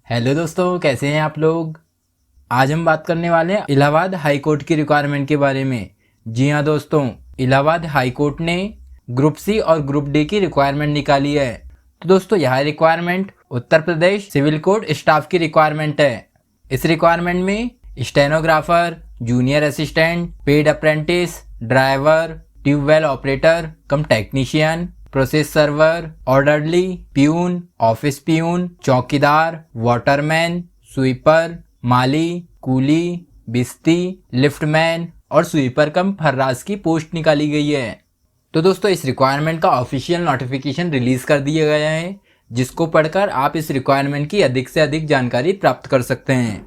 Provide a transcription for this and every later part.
Hello दोस्तों, कैसे हैं आप लोग। आज हम बात करने वाले हैं इलाहाबाद हाई कोर्ट की रिक्वायरमेंट के बारे में। जी हाँ दोस्तों, इलाहाबाद हाई कोर्ट ने ग्रुप सी और ग्रुप डी की रिक्वायरमेंट निकाली है। तो दोस्तों, यह requirement Uttar Pradesh civil court staff की रिक्वायरमेंट है। इस रिक्वायरमेंट में stenographer, junior assistant, paid apprentice, driver, tubewell operator cum technician, process server, orderly, peon, office peon, चौकीदार, वाटरमैन, स्वीपर, माली, कूली, बिस्ती, लिफ्टमैन और स्वीपर कम फर्रास की पोस्ट निकाली गई है। तो दोस्तों, इस रिक्वायरमेंट का ऑफिशियल नोटिफिकेशन रिलीज कर दिया गया है, जिसको पढ़कर आप इस रिक्वायरमेंट की अधिक से अधिक जानकारी प्राप्त कर सकते हैं।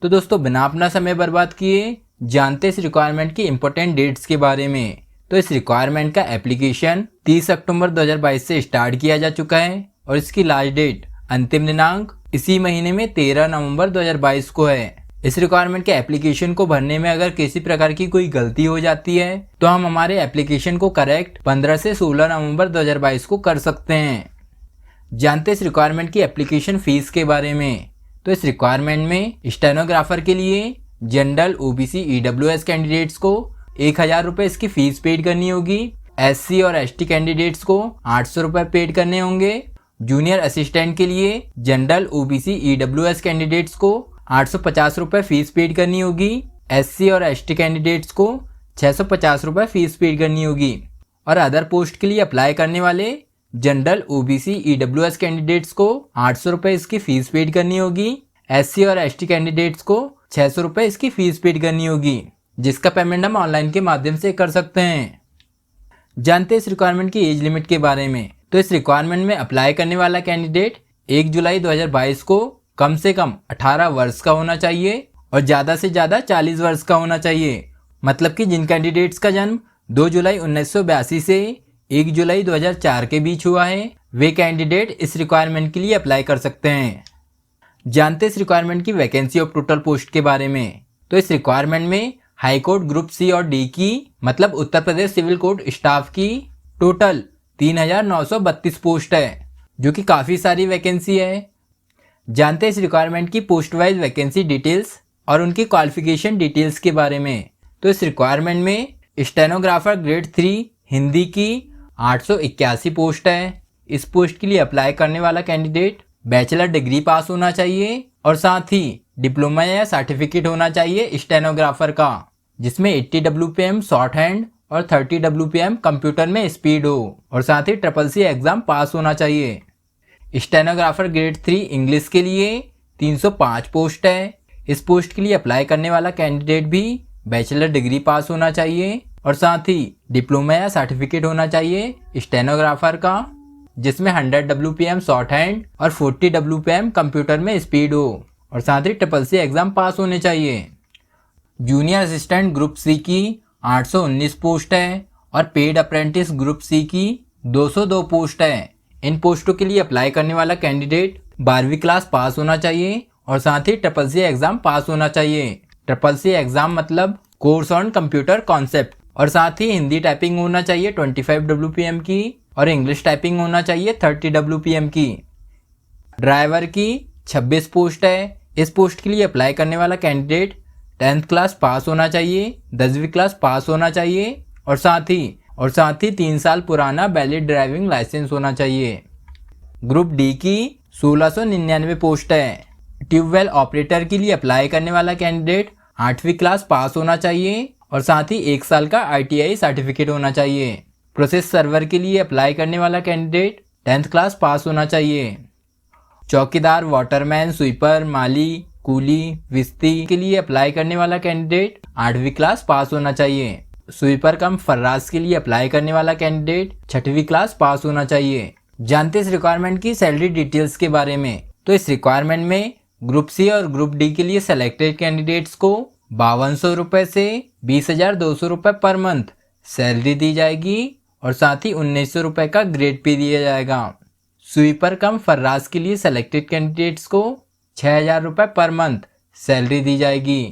तो दोस्तों, बिना अपना समय बर्बाद किए जानते इस रिक्वायरमेंट की इंपॉर्टेंट डेट्स के बारे में। तो इस रिक्वायरमेंट का एप्लीकेशन 30 अक्टूबर 2022 से स्टार्ट किया जा चुका है और इसकी लास्ट डेट अंतिम दिनांक इसी महीने में 13 नवंबर 2022 को है। इस रिक्वायरमेंट के एप्लीकेशन को भरने में अगर किसी प्रकार की कोई गलती हो जाती है तो हम हमारे एप्लीकेशन को करेक्ट 15 से 16 नवंबर 2022 को कर सकते हैं। जानते इस रिक्वायरमेंट की एप्लीकेशन फीस के बारे में। तो इस रिक्वायरमेंट में स्टेनोग्राफर के लिए जनरल, ओबीसी, ईडब्ल्यूएस कैंडिडेट्स को 1000 रुपये इसकी फीस पेड करनी होगी। एससी और एसटी कैंडिडेट्स को 800 रुपये पेड करने होंगे। जूनियर असिस्टेंट के लिए जनरल, ओबीसी, ईडब्ल्यूएस कैंडिडेट्स को 850 रुपये फीस पेड करनी होगी। एससी और एसटी कैंडिडेट्स को 650 रुपये फीस पेड करनी होगी। और अदर पोस्ट के लिए अप्लाई करने वाले जनरल, ओबीसी, ईडब्ल्यूएस कैंडिडेट्स को 800 रुपये इसकी फीस पेड करनी होगी। एससी और एसटी कैंडिडेट्स को 600 रुपये इसकी फीस पेड करनी होगी, जिसका पेमेंट हम ऑनलाइन के माध्यम से कर सकते हैं। जानते हैं इस रिक्वायरमेंट की एज लिमिट के बारे में। तो इस रिक्वायरमेंट में अप्लाई करने वाला कैंडिडेट 1 जुलाई 2022 को कम से कम 18 वर्ष का होना चाहिए और ज़्यादा से ज़्यादा 40 वर्ष का होना चाहिए। मतलब कि जिन कैंडिडेट्स का जन्म 2 जुलाई 1982 से 1 जुलाई 2004 के बीच हुआ है, वे कैंडिडेट इस रिक्वायरमेंट के लिए अप्लाई कर सकते हैं। जानते इस रिक्वायरमेंट की वैकेंसी ऑफ टोटल पोस्ट के बारे में। तो इस रिक्वायरमेंट में हाई कोर्ट ग्रुप सी और डी की, मतलब उत्तर प्रदेश सिविल कोर्ट स्टाफ की टोटल 3932 पोस्ट है, जो कि काफ़ी सारी वैकेंसी है। जानते हैं इस रिक्वायरमेंट की पोस्ट वाइज वैकेंसी डिटेल्स और उनकी क्वालिफिकेशन डिटेल्स के बारे में। तो इस रिक्वायरमेंट में स्टेनोग्राफर ग्रेड 3 हिंदी की 881 पोस्ट है। इस पोस्ट के लिए अप्लाई करने वाला कैंडिडेट बैचलर डिग्री पास होना चाहिए और साथ ही डिप्लोमा या सर्टिफिकेट होना चाहिए स्टेनोग्राफर का, जिसमें 80 WPM शॉर्ट हैंड और 30 WPM कंप्यूटर में स्पीड हो, और साथ ही CCC एग्जाम पास होना चाहिए। स्टेनोग्राफर ग्रेड 3 इंग्लिश के लिए 305 पोस्ट है। इस पोस्ट के लिए अप्लाई करने वाला कैंडिडेट भी बैचलर डिग्री पास होना चाहिए और साथ ही डिप्लोमा या सर्टिफिकेट होना चाहिए स्टेनोग्राफर का, जिसमें 100 WPM शॉर्ट हैंड और 40 WPM कंप्यूटर में स्पीड हो, और साथ ही CCC एग्जाम पास होने चाहिए। जूनियर असिस्टेंट ग्रुप सी की 819 पोस्ट है और पेड अप्रेंटिस ग्रुप सी की 202 पोस्ट है। इन पोस्टों के लिए अप्लाई करने वाला कैंडिडेट 12वीं क्लास पास होना चाहिए और साथ ही CCC एग्जाम पास होना चाहिए। CCC एग्जाम मतलब कोर्स ऑन कंप्यूटर कॉन्सेप्ट, और साथ ही हिंदी टाइपिंग होना चाहिए 25 WPM की और इंग्लिश टाइपिंग होना चाहिए 30 WPM की। ड्राइवर की 26 पोस्ट है। इस पोस्ट के लिए अप्लाई करने वाला कैंडिडेट 10th क्लास पास होना चाहिए, 10वीं क्लास पास होना चाहिए और साथ ही 3 साल पुराना वैलिड ड्राइविंग लाइसेंस होना चाहिए। ग्रुप डी की 1699 पोस्ट है। ट्यूबवेल ऑपरेटर के लिए अप्लाई करने वाला कैंडिडेट 8वीं क्लास पास होना चाहिए और साथ ही 1 साल का ITI सर्टिफिकेट होना चाहिए। प्रोसेस सर्वर के लिए अप्लाई करने वाला कैंडिडेट 10th क्लास पास होना चाहिए। चौकीदार, वाटरमैन, स्वीपर, माली, कूली, विस्ती के लिए अप्लाई करने वाला कैंडिडेट 8वीं क्लास पास होना चाहिए। स्वीपर कम फर्रास के लिए अप्लाई करने वाला कैंडिडेट 6वीं क्लास पास होना चाहिए। जानते इस रिक्वायरमेंट की सैलरी डिटेल्स के बारे में। तो इस रिक्वायरमेंट में ग्रुप सी और ग्रुप डी के लिए सेलेक्टेड कैंडिडेट्स को 5200 रुपये से 20,200 रुपये पर मंथ सैलरी दी जाएगी और साथ ही 1900 रुपये का ग्रेड पे दिया जाएगा। स्वीपर कम फर्रास के लिए सेलेक्टेड कैंडिडेट्स को 6000 रुपये पर मंथ सैलरी दी जाएगी।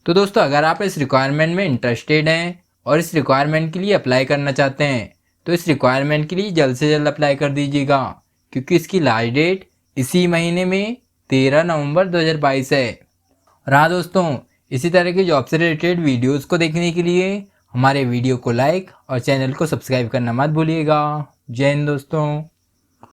तो दोस्तों, अगर आप इस रिक्वायरमेंट में इंटरेस्टेड हैं और इस रिक्वायरमेंट के लिए अप्लाई करना चाहते हैं तो इस रिक्वायरमेंट के लिए जल्द से जल्द अप्लाई कर दीजिएगा, क्योंकि इसकी लास्ट डेट इसी महीने में 13 नवंबर 2022 है। और हाँ दोस्तों, इसी तरह की जॉब से रिलेटेड वीडियोस को देखने के लिए हमारे वीडियो को लाइक और चैनल को सब्सक्राइब करना मत भूलिएगा। जय हिंद दोस्तों।